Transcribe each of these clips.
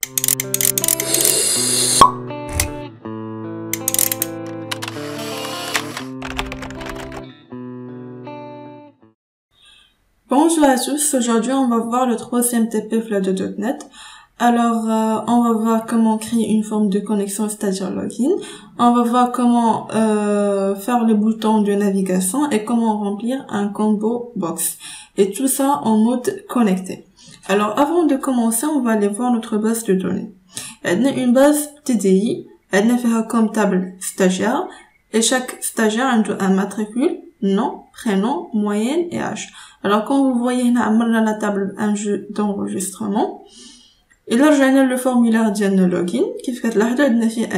Bonjour à tous, aujourd'hui on va voir le troisième TP Flutter.net. Alors, on va voir comment créer une forme de connexion, c'est-à-dire login. On va voir comment faire le bouton de navigation et comment remplir un combo box. Et tout ça en mode connecté. Alors, avant de commencer, on va aller voir notre base de données. On a une base TDI, on a fait comme table stagiaire, et chaque stagiaire a un matricule, nom, prénom, moyenne et âge. Alors, quand vous voyez, on a la table un jeu d'enregistrement. Et là, j'ai le formulaire de login, qui fait que là, on a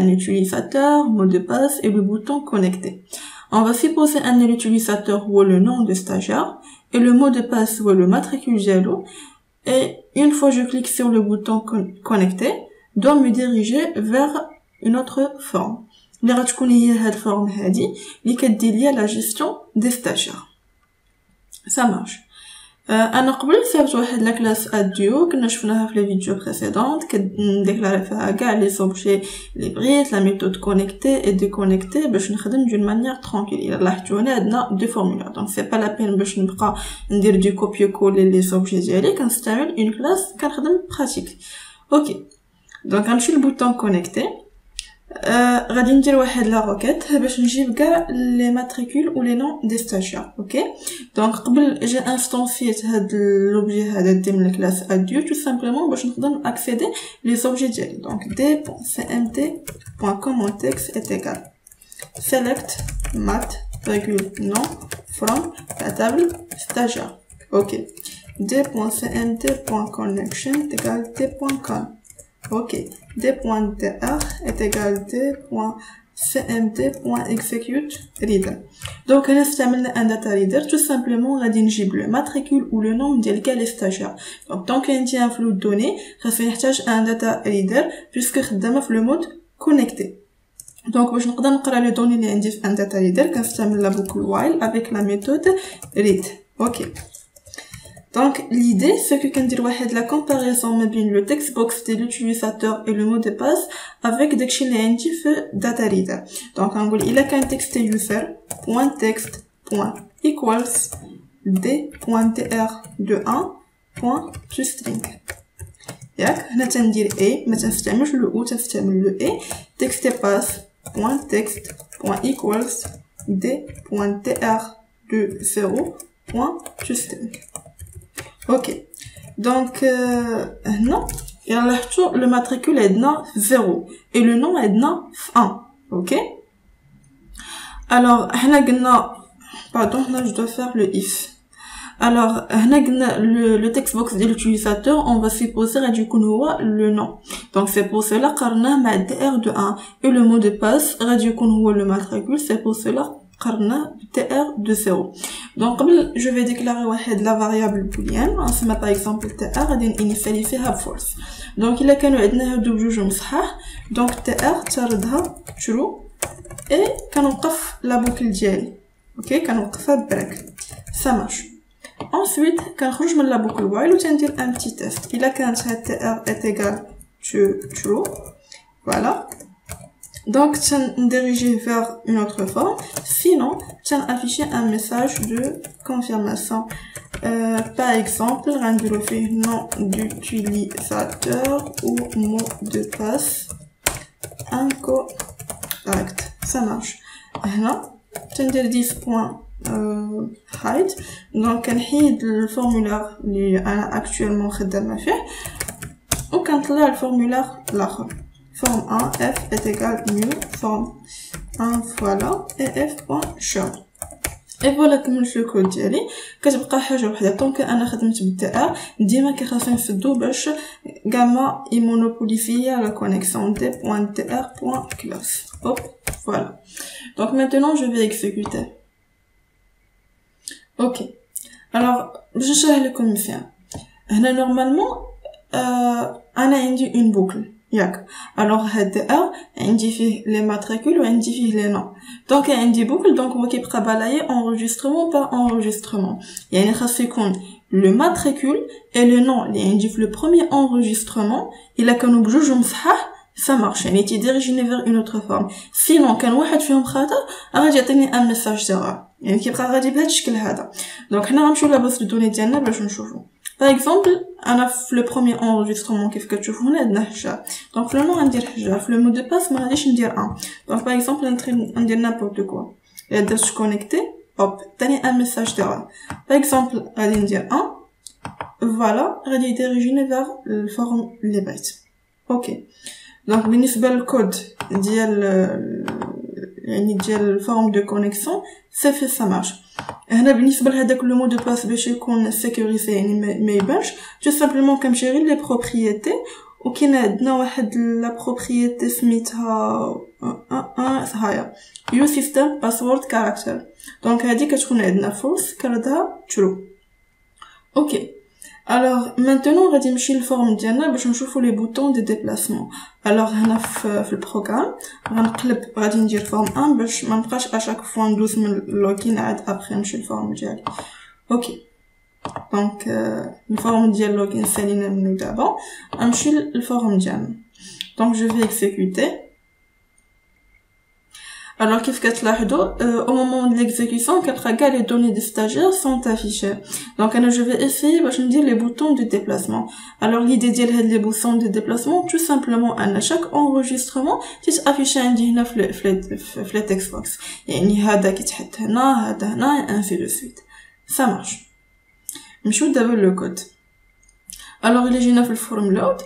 un utilisateur, mot de passe et le bouton connecté. On va supposer un utilisateur ou le nom de stagiaire, et le mot de passe ou le matricule dialo. Et une fois je clique sur le bouton connecté, doit me diriger vers une autre forme. اللي غتكون هي هاد الفورم هادي اللي كدير ليا لا جيستيون دي ستاجير. Ça marche. انا قبل صيفط واحد لا كلاس اديو كنا شفناها في لي فيديو بريسيدونت كنديكلاري فيها كاع لي سوبجي لي بغيت لا ميثود كونيكتي اي ديكونيكتي باش نخدم دون مانيير ترونكيل. الا لاحظتوا هنا عندنا دي فورمولير دونك سي با لا بين باش نبقى ندير دي كوبي كولي لي سوبجي ديالي كنستعمل اون كلاس كنخدم براتيك. اوكي دونك غنمشي للبوطون كونيكتي. غادي ندير واحد لا روكيت باش نجيب كاع لي ماتريكول و لي نون دي ستاجير. اوكي دونك قبل جي انستونسيت هاد لوبجي هذا ضمن الكلاس اديو تو سامبلومون باش نقدر اكسيدي لي زوبجي ديالي. دونك d.cmt.commentext est égal select mat nom from la table stagiaire. ok d.cmt.connection est égal d.com. ok d.dr est égal d.cmt.execute reader. Donc on a استعملنا un data reader tout simplement غادي نجيب le matricule ou le nom ديال كاع لي stagiaires. donc tant qu'il y a un flou de données خاصني نحتاج un data reader puisque خدامه في le mode connecté. donc باش نقدر نقرا لي دوني اللي عندي في un data reader كنستعمل la boucle while avec la méthode read. ok donc l'idée c'est que كندير واحد la comparaison ما بين le text box de l'utilisateur et le mot de passe avec داكشي اللي عندي في data reader. donc غنقول الا كان text user.text.equals d.dr de 1.toString. ياك هنا تندير a ما تنستعملش le ou تنستعمل le a. text pass.text.equals d.dr de 0.toString. ok donc non le matricule est 0 et le nom est 1. ok alors pardon là je dois faire le if. alors le text box de l'utilisateur on va supposer غادي يكون هو le nom. donc c'est pour cela قرناه مع dr de 1 et le mot de passe غادي يكون هو le matricule. c'est pour cela قرنا tr de 0. donc قبل je vais déclarer واحد la variable boolean نسمى par exemple tr غادي نinitialiser false. donc الا كانوا عندنا هادو بجوج مصحاح donc tr تردها true et كنوقف لا بوكل ديالي. اوكي كنوقفها بريك. ça marche. ensuite كنخرج من لا بوكل while و تندير un petit test. الا كانت هاد tr est égal to true voilà donc tiens diriger vers une autre forme. sinon tiens afficher un message de confirmation. par exemple rendre fait nom d'utilisateur ou mot de passe incorrect. ça marche. هنا تندير 10.hide donc كنحيد الفورمولير اللي انا actuellement خدامه فيه وكنطلع الفورمولير الاخر. forme 1 f est égal new forme 1 voilà et f.show. et voilà كملت لو كود ديالي. كتبقى حاجه وحده طونك انا خدمت بالدار ديما كيخاصني نسدو باش كاع ما يمونوبوليفيا لا كونيكسيون d.dr.class. hop voilà. donc maintenant je vais exécuter. ok alors باش نشرح لكم مثال. هنا نورمالمون انا عندي une boucle ياك. alors هاد ا عندي فيه لي ماتريكول وعندي فيه لي نون. دونك عندي بوكل دونك هو كيبقى بالايي enregistrement par enregistrement. يعني خاص يكون le matricule et le nom اللي عندي في le premier enregistrement إلا كانوا بجوجهم صحاح ça marche يعني تيديريجيني vers une autre forme. sinon كان واحد فيهم خاطئ غادي يعطيني un message d'erreur يعني كيبقى غادي بهذا الشكل هذا. دونك حنا غنمشيو لاباس دو دوني ديالنا باش نشوفو. par exemple انا في le premier enregistrement كيف كتشوفوا هنا عندنا حجار. دونك في لو نون غندير حجار، في لو مود دو باس ما غاديش ندير 1. دونك par exemple ندير n'importe quoi الا درت كونيكتي hop تاني un message d'erreur. par exemple غادي ندير 1 فوالا غادي يديريجيني vers الفورم اللي بغيت. اوكي دونك بالنسبه للكود ديال يعني ديال الفورم دو كونيكسيون سي في سا مارش. هنا بالنسبه لهداك لو مود دو باس باش يكون سيكوريزي يعني ما يبانش تو سامبلومون كنمشي غير لي بروبريتي وكاين عندنا واحد لا بروبريتي سميتها هايا يو سيستم باسورد كاركتر. دونك هادي كتكون عندنا فولس كردها ترو. اوكي alors maintenant غادي نمشي للفورم ديالنا باش نشوفوا لي بوطون دي ديبلاسمون. alors هنا في البروغرام غنقلب غادي ندير فورم 1 باش ما نبقاش اشاك فوا ندوز من اللوغين عاد ابري نمشي للفورم ديالي. اوكي دونك الفورم ديال اللوغين سالينا منو دابا غنمشي للفورم ديالنا. دونك جو في اكزيكوتي. alors كيف كتلاحظوا au moment de l'exécution كتلقى كاع les données des stagiaires sont affichées. donc انا je vais essayer باش ندير les boutons de déplacement. alors l'idée ديال هاد les boutons de déplacement tout simplement ان chaque enregistrement تتافيشي عندي هنا في les text box يعني هذا كيتحط هنا هذا هنا ainsi de suite. ça marche. نمشيو دابا لو كود. alors اللي جينا في الفورم لود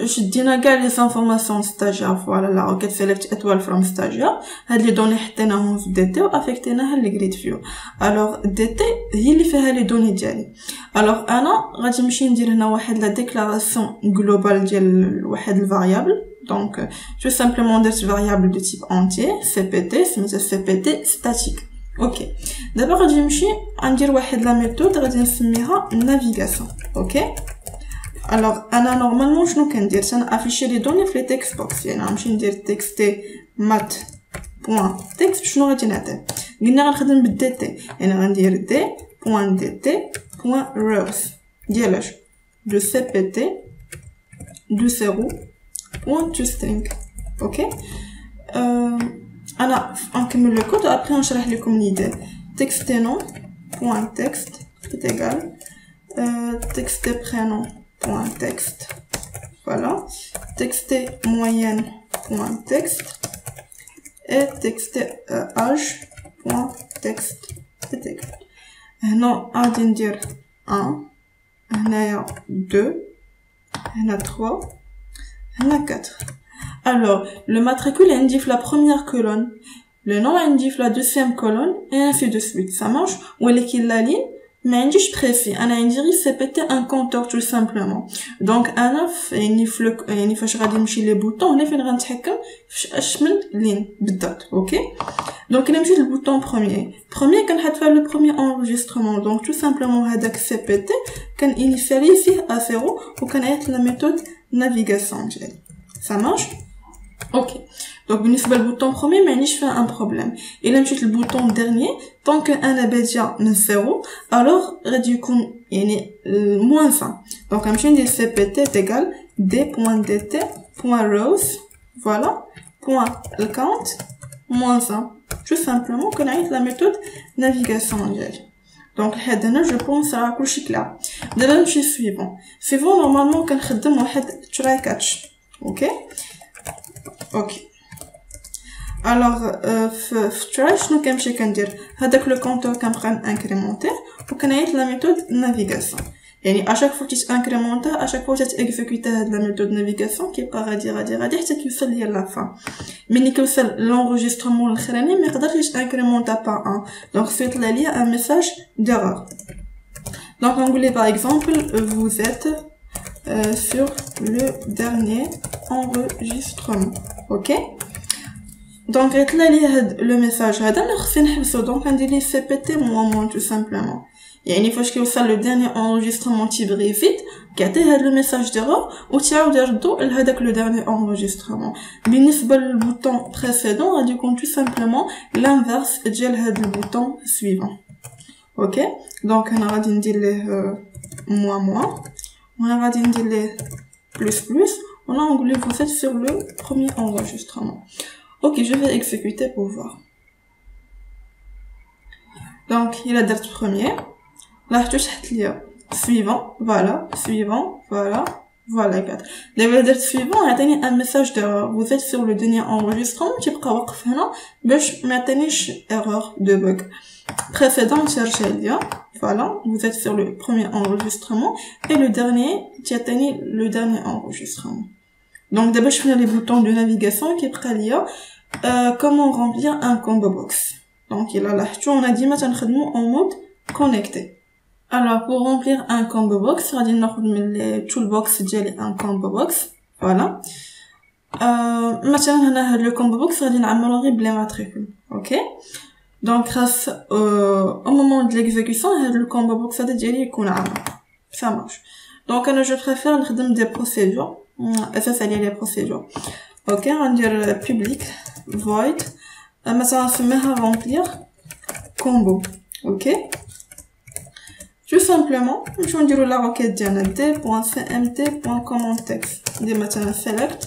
شدينا كاع لي انفورماسيون ستاجير فوالا لا روكيت سيليكت اتوال فروم ستاجير. هاد لي دوني حطيناهم في دي تي وافيكتيناها للجريد فيو. الوغ دي تي هي اللي فيها لي دوني ديالي. الوغ انا غادي نمشي ندير هنا واحد لا ديكلاراسيون جلوبال ديال واحد الفاريابل. دونك تو سامبلومون درت فاريابل دو تيب انتي سي بي تي سميتها سي بي تي ستاتيك. اوكي دابا غادي نمشي ندير واحد لا ميثود غادي نسميها نافيغاسيون. اوكي alors انا نورمالمون شنو كندير سنافيشي لي دوني في لي تكست بوكس يعني غنمشي ندير تكستي مات بوين تكست شنو غادي نعطي قلنا غنخدم بالدي تي يعني غندير دي بوين دي تي بوين روز ديال اش دو سي بي تي دو زيرو بوين تو سترينغ. اوكي انا نكمل لو كود وابري نشرح لكم ليدي. تكستي نون بوين تكست est égal تكستي برينون point texte voilà texte moyenne point texte et texte âge point texte est égal. هنا غادي ندير 1 هنايا 2 هنا 3 هنا 4. alors le matricule عندي في la première colonne le nom عندي في la deuxième colonne et ainsi de suite. ça marche. ولكن la ligne ما عنديش بريفي انا عندي غير سي بي تي ان كونتور تو سامبلومون. دونك انا يعني فاش غادي نمشي لي بوطون هنا فين غنتحكم فاش من لين بالضبط. اوكي دونك نمشي للبوطون بروميير كنحط فيها لو بروميير انريجسترمون. دونك تو سامبلومون هذاك سي بي تي كان انيسياليزيه ا زيرو وكنعيط لا ميثود نافيغاسيون ديالي. ça marche. اوكي دونك بالنسبه للبوطون بروميير ما عنديش فيها ان بروبليم. الا مشيت للبوطون ديرنيي طونك انا باديه من زيرو الوغ غادي يكون يعني موان 100. دونك غنمشي ندير سي بي تي تيغال دي بوين دي تي بوين روز فوالا بوين الكاونت موان 100 تو سامبلومون كنعيط لا ميثود نافيغاسيون ديالي. دونك لحد هنا جو بونس راه كلشي كلا. دابا نمشي سويفون نورمالمون كنخدم واحد تراي كاتش. اوكي alors في try شنو كنمشي كندير هذاك لو كونتور كنبقى انكريمونتي وكنعيط لا ميثود نافيغاسيون يعني اشاك فوا تانكريمونتا اشاك فوا تاكزيكوتا هاد لا ميثود نافيغاسيون كيبقى غادي حتى كيوصل ليا لا فان. ملي كيوصل لونجسترمون الاخراني ما يقدرش يتانكريمونتا با 1 دونك سيطلع ليا ان ميساج ديرور. دونك نقول لي باغ اكزومبل vous êtes sur le dernier enregistrement. ok دونك غيطلع لي هاد لو ميساج هذا اللي خصني نحبسو. دونك ندير ليه سي بي تي موان تو سامبلومون يعني فاش كيوصل لو ديرني انريجسترمون تيبغي فيت كيعطي هاد لو ميساج ديرور وتعاود يردو لهداك لو ديرني انريجسترمون. بالنسبه للبوطون بريسيدون غادي يكون تو سامبلومون لانفيرس ديال هاد البوطون سويفون. ok. Donc on va dire les moins, on va dire les plus, on a anglais vous êtes sur le premier enregistrement. Ok, je vais exécuter pour voir. Donc il a dit premier, là je touche suivant, voilà, voilà 4. D'abord le suivant a un message d'erreur. Vous êtes sur le dernier enregistrement, tu peux واقف هنا باش ما عطانيش erreur de bug. Précédent chercher là, voilà, vous êtes sur le premier enregistrement et le dernier, tu as le dernier enregistrement. Donc d'abord je fais les boutons de navigation qui prennent là comment remplir un combo box. Donc il a là, on a dit maintenant en mode connecté. Alors pour remplir un combo box, on va dire les toolbox ديالي un combo box, voilà. مثلا هنا هاد le combo box غادي نعمرو غير بلي ماتريكول, ok. Donc grâce au moment de l'exécution هاد le combo box هذا ديالي يكون عامر, ça marche. Donc انا je préfère نخدم des procédures, اساس عليا les procédures, ok. غندير public void مثلا نسميها remplir combo, ok. Tout simplement, je vais dire la requête d.cmt.commandText. Des maintenant select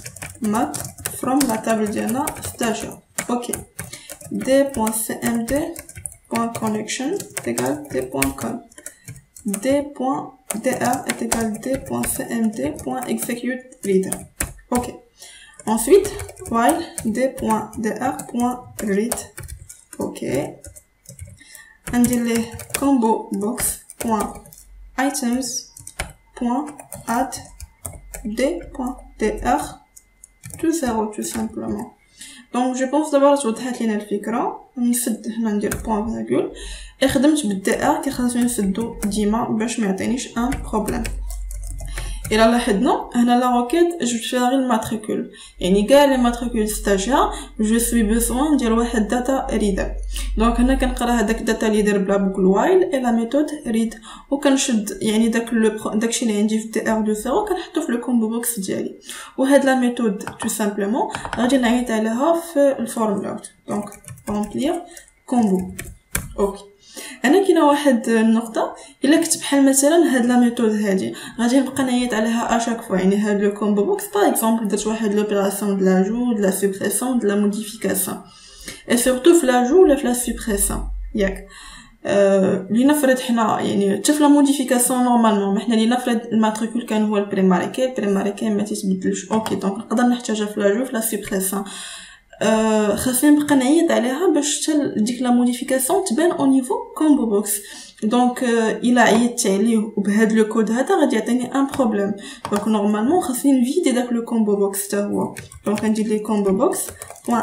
mat from la table diana stagiaire. Ok. d.cmt.connection est égal d.com. d.dr est égal d.cmt.executeReader. Ok. Ensuite, while d.dr.read. Ok. On dit les combo box. .items .add d.dr tout zéro tout simplement. Donc je pense d'abord توضحت لينا الفكره. نسد هنا ندير point virgule et خدمت بالdr كي خاصني نسدو ديما باش ما يعطينيش ان بروبليم. الى لاحظنا هنا لا روكيت جو فيها غير الماتريكول, يعني كاع لي ماتريكول ستاجير جو سوي بيسوان ندير واحد داتا ريدر. دونك هنا كنقرا هذاك داتا ريدر بلا بوكل وايل اي لا ميثود ريد, وكنشد يعني داكشي اللي عندي في دي ار دو زيرو كنحطو في لو كومبو بوكس ديالي. وهاد لا ميثود تو سامبلومون غادي نعيط عليها في الفورمولا. دونك رامبلير كومبو, اوكي. انا كاينه واحد النقطه الا كنت بحال مثلا هاد لا ميثود هادي غادي نبقى نعيط عليها اشاك فوا, يعني هاد لو كومبو بوكس باغ اكزومبل درت واحد لوبيراسيون د لاجو د لا سوبريسيون د لا موديفيكاسيون اي سورتو في لاجو ولا في لا سوبريسيون ياك. لنفرض حنا يعني حتى في لا موديفيكاسيون نورمالمون ما حنا لنفرض الماتريكول كان هو البريماريكي ما تيتبدلش, اوكي. دونك نقدر نحتاجها في لاجو في لا سوبريسيون. خاصني نبقى نعيط عليها باش حتى ديك لا موديفيكاسيون تبان او نيفو كومبو بوكس. دونك الا عيطت عليه وبهاد لو كود هذا غادي يعطيني ان بروبليم. دونك نورمالمون خاصني نفيدي داك لو كومبو بوكس حتى هو. دونك غندير لي كومبو بوكس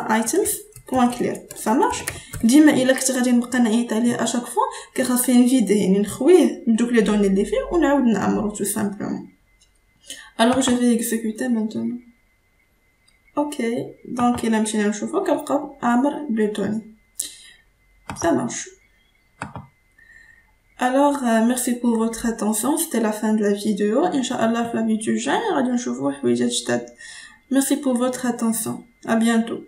.items .clear, ça marche. ديما الا كنت غادي نبقى نعيط عليه اشاك فوا كي خاصني نفيديه, يعني نخويه بدوك لي دوني اللي فيه ونعاود نعمرو تو سامبلومون. alors je vais exécuter maintenant. Ok, donc il a مشينا نشوفو كنبقى عامر بليتوني. Ça marche. Alors merci pour votre attention, c'était la fin de la vidéo. Inch'Allah في la vidéo جاية غادي نشوفو حويجات جداد. Merci pour votre attention. À bientôt.